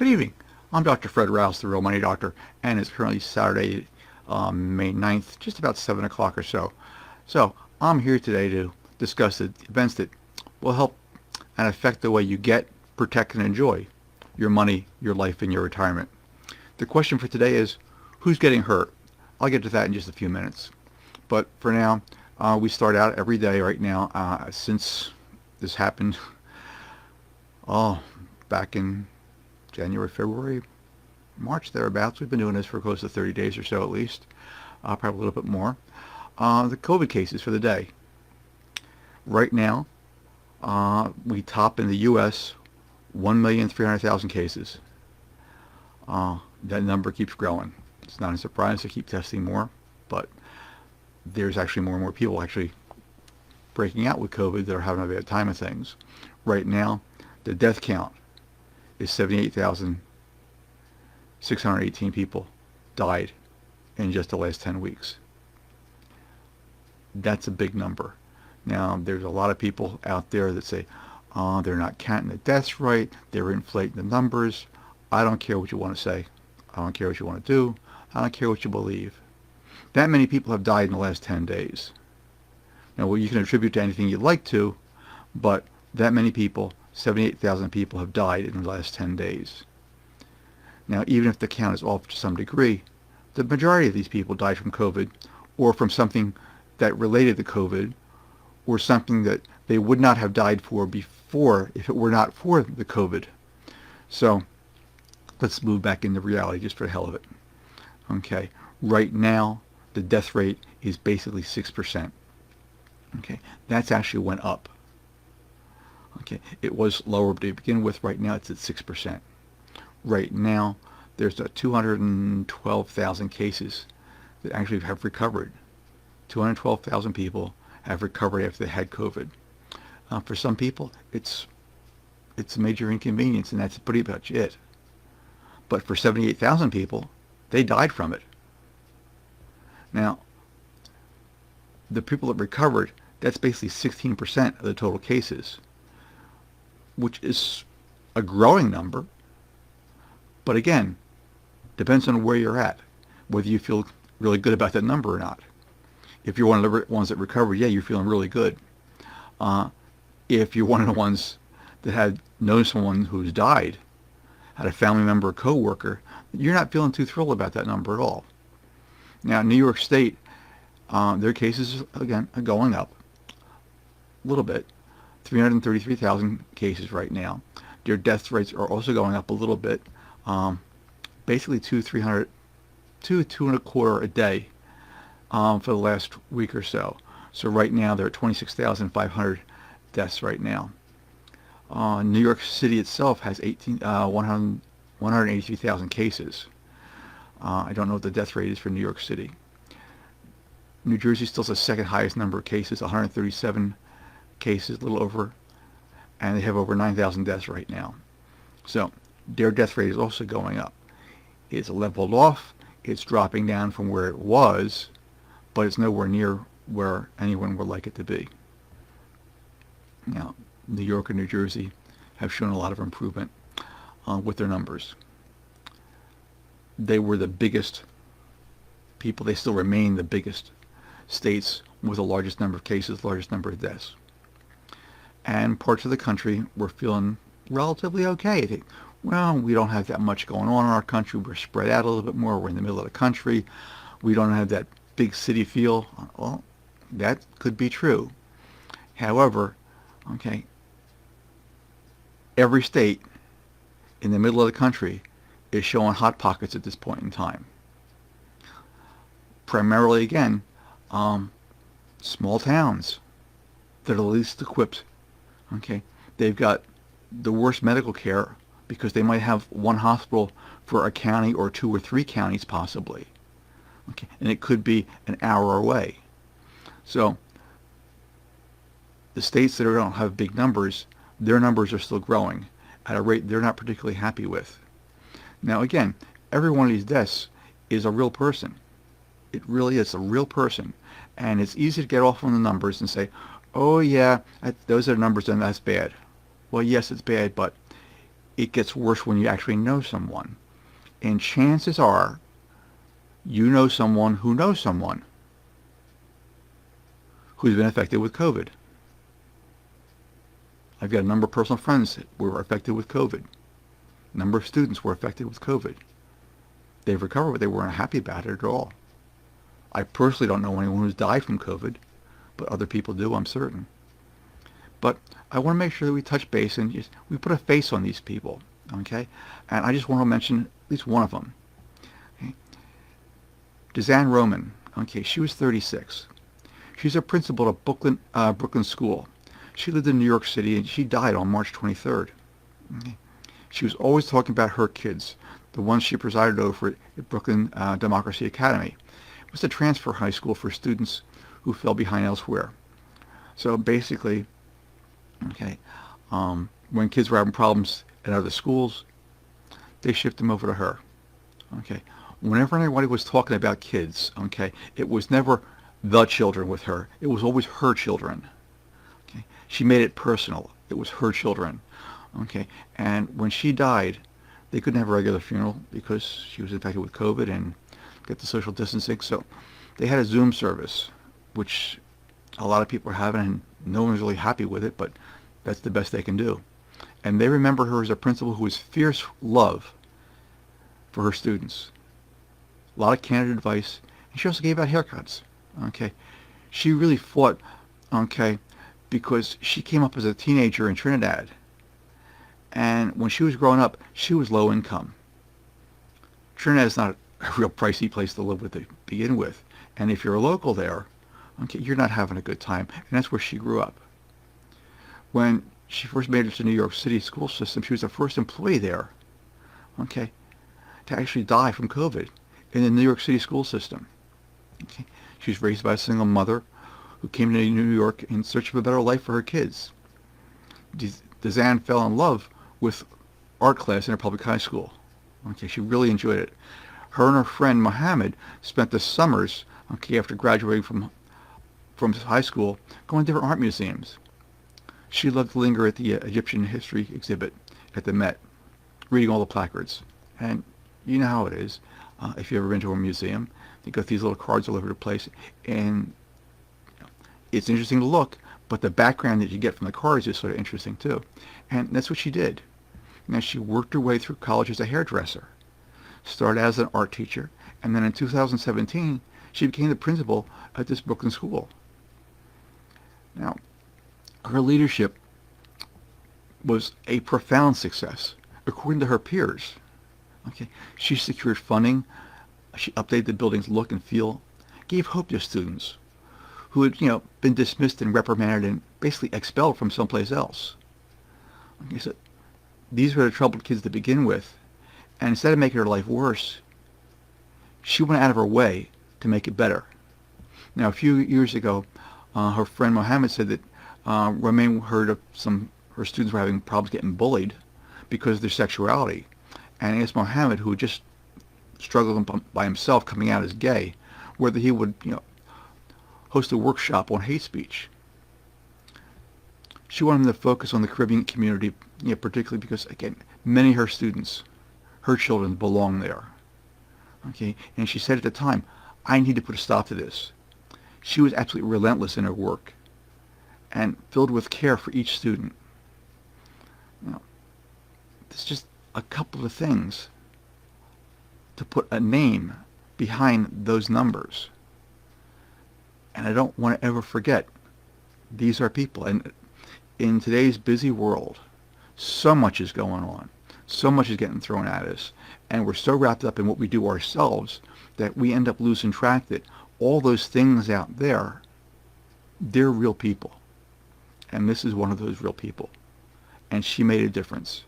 Good evening. I'm Dr. Fred Rouse, the Real Money Doctor, and it's currently Saturday, May 9th, just about 7 o'clock or so. So I'm here today to discuss the events that will help and affect the way you get, protect, and enjoy your money, your life, and your retirement. The question for today is, who's getting hurt? I'll get to that in just a few minutes. But for now, we start out every day right now since this happened back in January, February, March, thereabouts. We've been doing this for close to 30 days or so at least, probably a little bit more. The COVID cases for the day. Right now, we top in the U.S. 1,300,000 cases. That number keeps growing. It's not a surprise to keep testing more, but there's actually more and more people actually breaking out with COVID that are having a bad time of things. Right now, the death count is 78,618 people died in just the last 10 weeks. That's a big number. Now, there's a lot of people out there that say, they're not counting the deaths right, they're inflating the numbers. I don't care what you want to say. I don't care what you want to do. I don't care what you believe. That many people have died in the last 10 days. Now, well, you can attribute to anything you'd like to, but that many people, 78,000 people, have died in the last 10 days. Now, even if the count is off to some degree, the majority of these people died from COVID or from something that related to COVID or something that they would not have died for before if it were not for the COVID. So let's move back into reality just for the hell of it. Okay, right now the death rate is basically 6%. Okay, that's actually went up. Okay, it was lower to begin with. Right now it's at 6%. Right now there's 212,000 cases that actually have recovered. 212,000 people have recovered after they had COVID. For some people, it's a major inconvenience, and that's pretty much it. But for 78,000 people, they died from it. Now, the people that recovered, that's basically 16% of the total cases, which is a growing number. But again, depends on where you're at, whether you feel really good about that number or not. If you're one of the ones that recovered, yeah, you're feeling really good. If you're one of the ones that had known someone who's died, had a family member or co-worker, you're not feeling too thrilled about that number at all. Now, New York State, their cases, again, are going up a little bit. 333,000 cases right now. Their death rates are also going up a little bit. Basically 2 and a quarter a day for the last week or so. So right now they're at 26,500 deaths right now. New York City itself has 183,000 cases. I don't know what the death rate is for New York City. New Jersey still has the second highest number of cases, 137 cases, a little over, and they have over 9,000 deaths right now. So their death rate is also going up. It's leveled off. It's dropping down from where it was, but it's nowhere near where anyone would like it to be. Now, New York and New Jersey have shown a lot of improvement with their numbers. They were the biggest people. They still remain the biggest states with the largest number of cases, largest number of deaths. And parts of the country were feeling relatively okay. They think, well, we don't have that much going on in our country. We're spread out a little bit more. We're in the middle of the country. We don't have that big city feel. Well, that could be true. However, okay, every state in the middle of the country is showing hot pockets at this point in time. Primarily, again, small towns that are the least equipped. Okay, they've got the worst medical care because they might have one hospital for a county or 2 or 3 counties possibly. Okay, and it could be an hour away. So the states that don't have big numbers, their numbers are still growing at a rate they're not particularly happy with. Now again, every one of these deaths is a real person. It really is a real person. And it's easy to get off on the numbers and say, oh yeah, those are numbers and that's bad. Well, yes, it's bad, but it gets worse when you actually know someone. And chances are you know someone who's been affected with COVID. I've got a number of personal friends that were affected with COVID. A number of students were affected with COVID. They've recovered, but they weren't happy about it at all. I personally don't know anyone who's died from COVID, but other people do, I'm certain. But I want to make sure that we touch base and we put a face on these people, okay? And I just want to mention at least one of them. Okay? Dezanne Roman, okay, she was 36. She's a principal at Brooklyn School. She lived in New York City, and she died on March 23rd. Okay? She was always talking about her kids, the ones she presided over at Brooklyn Democracy Academy. It was a transfer high school for students who fell behind elsewhere. So basically, okay, when kids were having problems at other schools, they shipped them over to her. Okay, whenever anybody was talking about kids, okay, it was never the children with her. It was always her children. Okay, she made it personal. It was her children. Okay, and when she died, they couldn't have a regular funeral because she was infected with COVID and get the social distancing. So they had a Zoom service, which a lot of people are having, and no one's really happy with it, but that's the best they can do. And they remember her as a principal who was fierce love for her students. A lot of candid advice, and she also gave out haircuts. Okay, she really fought. Okay, because she came up as a teenager in Trinidad, and when she was growing up, she was low income. Trinidad is not a real pricey place to live with to begin with, and if you're a local there, okay, you're not having a good time, and that's where she grew up. When she first made it to New York City school system, she was the first employee there, okay, to actually die from COVID in the New York City school system. Okay. She was raised by a single mother who came to New York in search of a better life for her kids. Dezanne fell in love with art class in her public high school. Okay, she really enjoyed it. Her and her friend Mohammed spent the summers, okay, after graduating from high school, going to different art museums. She loved to linger at the Egyptian history exhibit at the Met, reading all the placards. And you know how it is. If you've ever been to a museum, they got these little cards all over the place, and it's interesting to look, but the background that you get from the cards is sort of interesting too. And that's what she did. Now, she worked her way through college as a hairdresser, started as an art teacher, and then in 2017, she became the principal at this Brooklyn school. Now, her leadership was a profound success, according to her peers. Okay, she secured funding, she updated the building's look and feel, gave hope to students who had, been dismissed and reprimanded and basically expelled from someplace else. Okay, so these were the troubled kids to begin with, and instead of making her life worse, she went out of her way to make it better. Now, a few years ago, her friend Mohammed said that Romaine heard of her students were having problems getting bullied because of their sexuality, and asked Mohammed, who had just struggled by himself coming out as gay, whether he would, host a workshop on hate speech. She wanted him to focus on the Caribbean community, particularly because, again, many of her students, her children, belong there. Okay, and she said at the time, I need to put a stop to this. She was absolutely relentless in her work and filled with care for each student. Now, there's just a couple of things to put a name behind those numbers. And I don't want to ever forget, these are people. And in today's busy world, so much is going on. So much is getting thrown at us. And we're so wrapped up in what we do ourselves that we end up losing track that all those things out there, they're real people. And this is one of those real people. And she made a difference.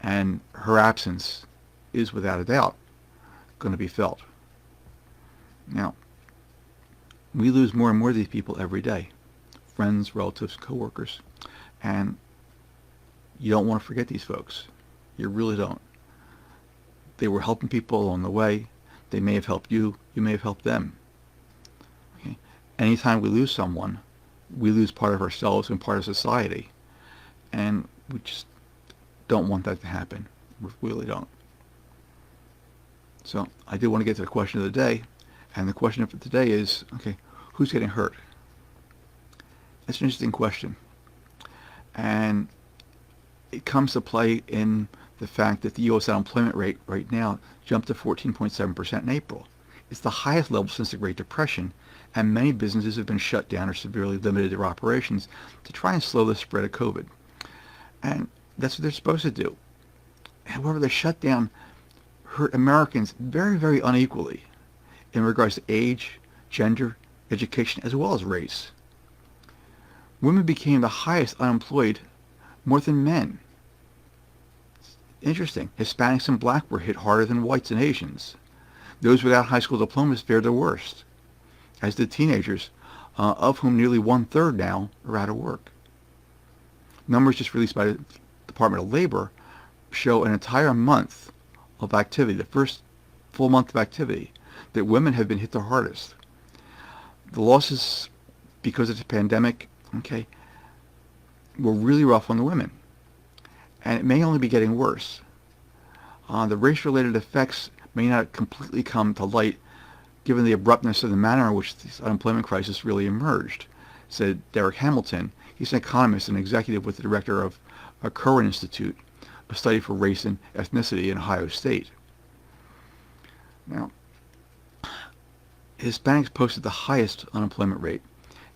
And her absence is, without a doubt, going to be felt. Now, we lose more and more of these people every day. Friends, relatives, coworkers. And you don't want to forget these folks. You really don't. They were helping people along the way. They may have helped you. You may have helped them. Okay? Anytime we lose someone, we lose part of ourselves and part of society. And we just don't want that to happen. We really don't. So I do want to get to the question of the day, and the question for today is, okay, who's getting hurt? That's an interesting question, and it comes to play in the fact that the U.S. unemployment rate right now jumped to 14.7% in April. It's the highest level since the Great Depression, and many businesses have been shut down or severely limited their operations to try and slow the spread of COVID. And that's what they're supposed to do. However, the shutdown hurt Americans very, very unequally in regards to age, gender, education, as well as race. Women became the highest unemployed, more than men. Interesting. Hispanics and black were hit harder than whites and Asians. Those without high school diplomas fared the worst, as did teenagers, of whom nearly 1/3 now are out of work. Numbers just released by the Department of Labor show an entire month of activity, the first full month of activity, that women have been hit the hardest. The losses because of the pandemic, okay, were really rough on the women, and it may only be getting worse. The race-related effects may not completely come to light given the abruptness of the manner in which this unemployment crisis really emerged, said Derek Hamilton. He's an economist and executive with the director of a Curran Institute, a study for race and ethnicity in Ohio State. Now, Hispanics posted the highest unemployment rate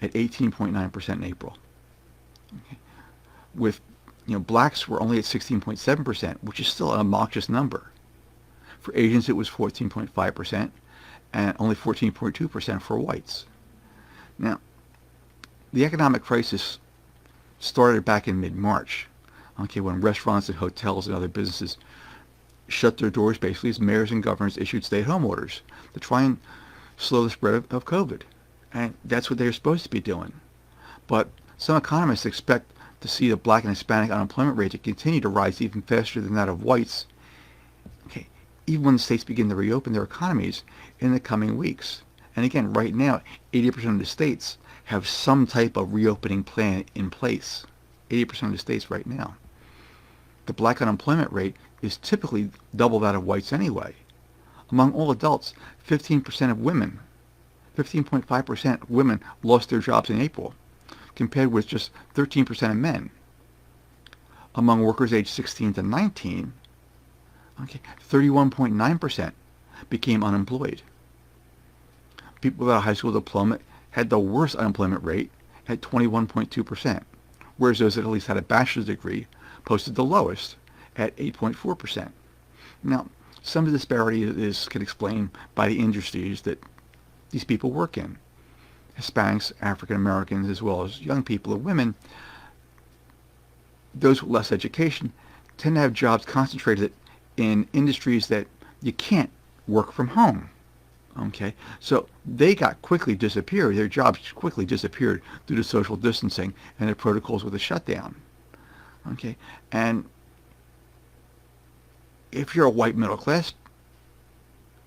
at 18.9% in April. Okay. With blacks were only at 16.7%, which is still an obnoxious number. For Asians, it was 14.5%, and only 14.2% for whites. Now, the economic crisis started back in mid-March, okay, when restaurants and hotels and other businesses shut their doors basically as mayors and governors issued stay-at-home orders to try and slow the spread of COVID. And that's what they're supposed to be doing. But some economists expect to see the black and Hispanic unemployment rate to continue to rise even faster than that of whites, okay, even when the states begin to reopen their economies in the coming weeks. And again, right now, 80% of the states have some type of reopening plan in place. 80% of the states right now. The black unemployment rate is typically double that of whites anyway. Among all adults, 15% of women, 15.5% of women lost their jobs in April, compared with just 13% of men. Among workers aged 16 to 19, okay, 31.9% became unemployed. People without a high school diploma had the worst unemployment rate at 21.2%, whereas those that at least had a bachelor's degree posted the lowest at 8.4%. Now, some of the disparity is can explain by the industries that these people work in. Hispanics, African Americans, as well as young people and women, those with less education tend to have jobs concentrated in industries that you can't work from home. Okay, so they quickly disappeared. Their jobs quickly disappeared due to social distancing and the protocols with the shutdown. Okay, and if you're a white middle class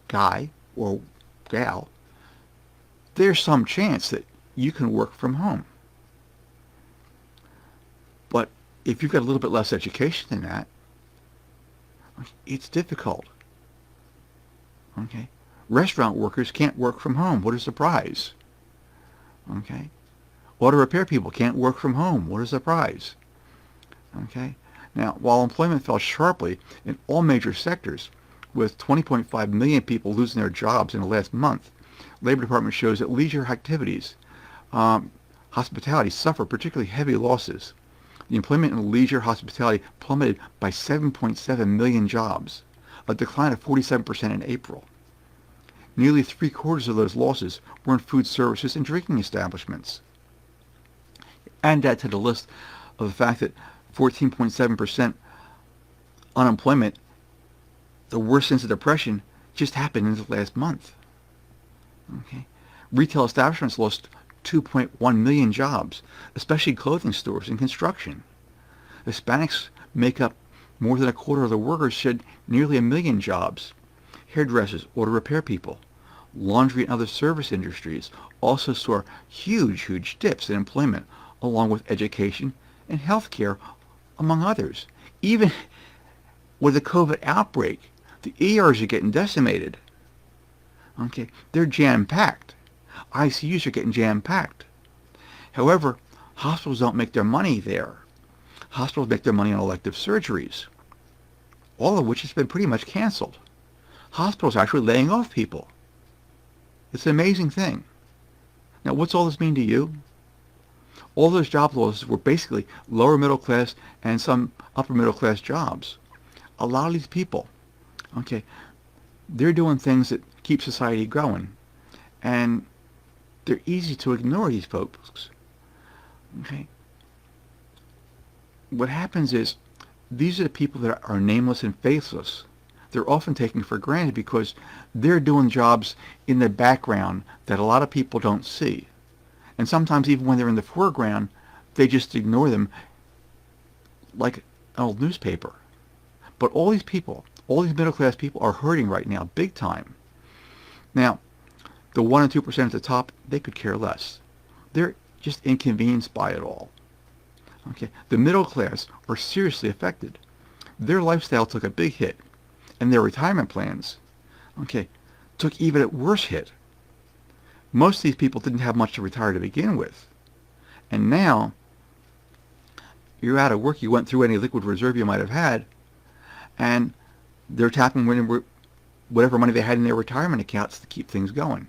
guy or gal, there's some chance that you can work from home. But if you've got a little bit less education than that, it's difficult. Okay, restaurant workers can't work from home. What a surprise. Okay, auto repair people can't work from home. What a surprise. Okay, now while employment fell sharply in all major sectors, with 20.5 million people losing their jobs in the last month, Labor Department shows that leisure activities, hospitality, suffer particularly heavy losses. The employment in leisure hospitality plummeted by 7.7 million jobs, a decline of 47% in April. Nearly 3/4 of those losses were in food services and drinking establishments. Add that to the list of the fact that 14.7% unemployment, the worst since the Depression, just happened in the last month. Okay, retail establishments lost 2.1 million jobs, especially clothing stores and construction. Hispanics make up more than 1/4 of the workers, shed nearly 1 million jobs. Hairdressers, auto repair people, laundry and other service industries also saw huge dips in employment, along with education and healthcare, among others. Even with the COVID outbreak, the ERs are getting decimated. Okay, they're jam-packed. ICUs are getting jam-packed. However, hospitals don't make their money there. Hospitals make their money on elective surgeries, all of which has been pretty much canceled. Hospitals are actually laying off people. It's an amazing thing. Now, what's all this mean to you? All those job losses were basically lower middle class and some upper middle class jobs. A lot of these people, okay, they're doing things that keep society going, and they're easy to ignore, these folks. Okay. What happens is these are the people that are nameless and faceless. They're often taken for granted because they're doing jobs in the background that a lot of people don't see. And sometimes even when they're in the foreground, they just ignore them like an old newspaper. But all these people, all these middle class people are hurting right now, big time. Now, the 1 and 2% at the top, they could care less. They're just inconvenienced by it all. Okay, the middle class are seriously affected. Their lifestyle took a big hit, and their retirement plans, okay, took even a worse hit. Most of these people didn't have much to retire to begin with. And now, you're out of work, you went through any liquid reserve you might have had, and they're tapping whatever money they had in their retirement accounts to keep things going.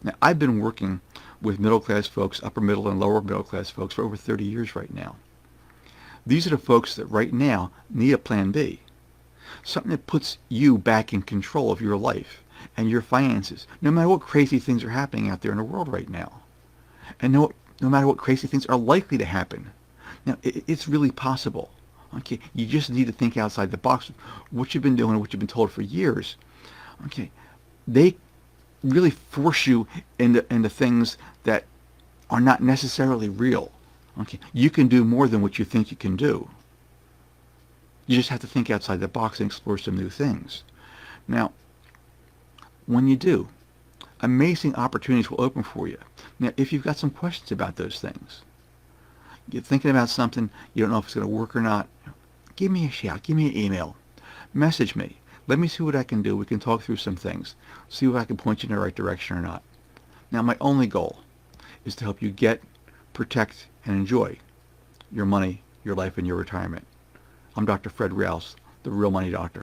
Now, I've been working with middle class folks, upper middle and lower middle class folks for over 30 years right now. These are the folks that right now need a plan B. Something that puts you back in control of your life and your finances, no matter what crazy things are happening out there in the world right now. And no matter what crazy things are likely to happen. Now, it's really possible. Okay, you just need to think outside the box. What you've been doing, what you've been told for years. Okay, they really force you into things that are not necessarily real. Okay, you can do more than what you think you can do. You just have to think outside the box and explore some new things. Now, when you do, amazing opportunities will open for you. Now, if you've got some questions about those things, you're thinking about something, you don't know if it's going to work or not, give me a shout, give me an email, message me. Let me see what I can do. We can talk through some things, see if I can point you in the right direction or not. Now, my only goal is to help you get, protect, and enjoy your money, your life, and your retirement. I'm Dr. Fred Rouse, the Real Money Doctor.